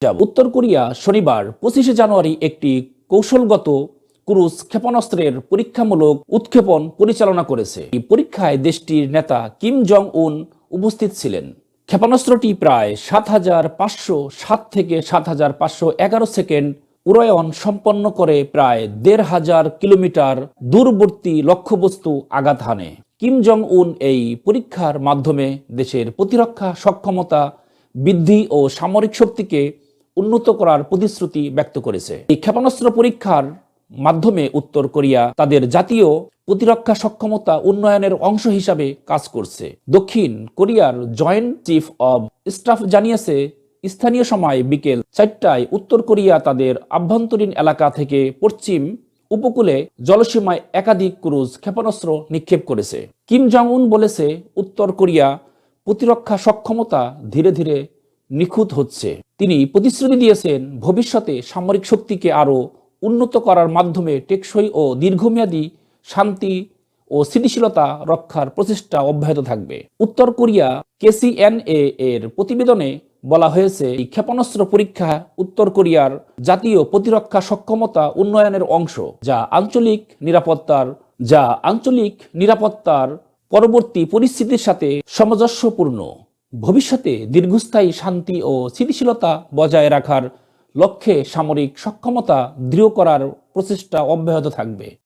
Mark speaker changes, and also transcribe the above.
Speaker 1: উত্তর কোরিয়া শনিবার 25শে জানুয়ারি একটি কৌশলগত ক্রুজ ক্ষেপণাস্ত্রের পরীক্ষামূলক উৎক্ষেপণ পরিচালনা করেছে। এই পরীক্ষায় দেশটির নেতা কিম জং উন উপস্থিত ছিলেন। ক্ষেপণাস্ত্রটি প্রায় ৭৫০৭ থেকে ৭৫১১ সেকেন্ড উড়ায়ন সম্পন্ন করে প্রায় ১৫০০ কিলোমিটার দূরবর্তী লক্ষ্যবস্তু আঘাত হানে। কিম জং উন এই পরীক্ষার মাধ্যমে দেশের প্রতিরক্ষা সক্ষমতা বৃদ্ধি ও সামরিক শক্তিকে উন্নত করার প্রতিশ্রুতি ব্যক্ত করেছে। এই ক্ষেপণাস্ত্র পরীক্ষার মাধ্যমে উত্তর কোরিয়া তাদের জাতীয় প্রতিরক্ষা সক্ষমতা উন্নয়নের অংশ হিসাবে কাজ করছে। দক্ষিণ কোরিয়ার জয়েন্ট চিফ অব স্টাফ জানিয়েছে, স্থানীয় সময় বিকেল ৪টায় উত্তর কোরিয়া তাদের আভ্যন্তরীণ এলাকা থেকে পশ্চিম উপকূলে জলসীমায় একাধিক ক্রুজ ক্ষেপণাস্ত্র নিক্ষেপ করেছে। কিম জং উন বলেছে, উত্তর কোরিয়া প্রতিরক্ষা সক্ষমতা ধীরে ধীরে নিখুঁত হচ্ছে। তিনি প্রতিশ্রুতি দিয়েছেন, ভবিষ্যতে সামরিক শক্তিকে আরও উন্নত করার মাধ্যমে টেকসই ও দীর্ঘমেয়াদী শান্তি ও স্থিতিশীলতা রক্ষার প্রচেষ্টা অব্যাহত থাকবে। উত্তর কোরিয়া KCNA এর প্রতিবেদনে বলা হয়েছে, এই ক্ষেপণাস্ত্র পরীক্ষা উত্তর কোরিয়ার জাতীয় প্রতিরক্ষা সক্ষমতা উন্নয়নের অংশ, যা আঞ্চলিক নিরাপত্তার পরবর্তী পরিস্থিতির সাথে সামঞ্জস্যপূর্ণ। ভবিষ্যতে দীর্ঘস্থায়ী শান্তি ও স্থিতিশীলতা বজায় রাখার লক্ষ্যে সামরিক সক্ষমতা দৃঢ় করার প্রচেষ্টা অব্যাহত থাকবে।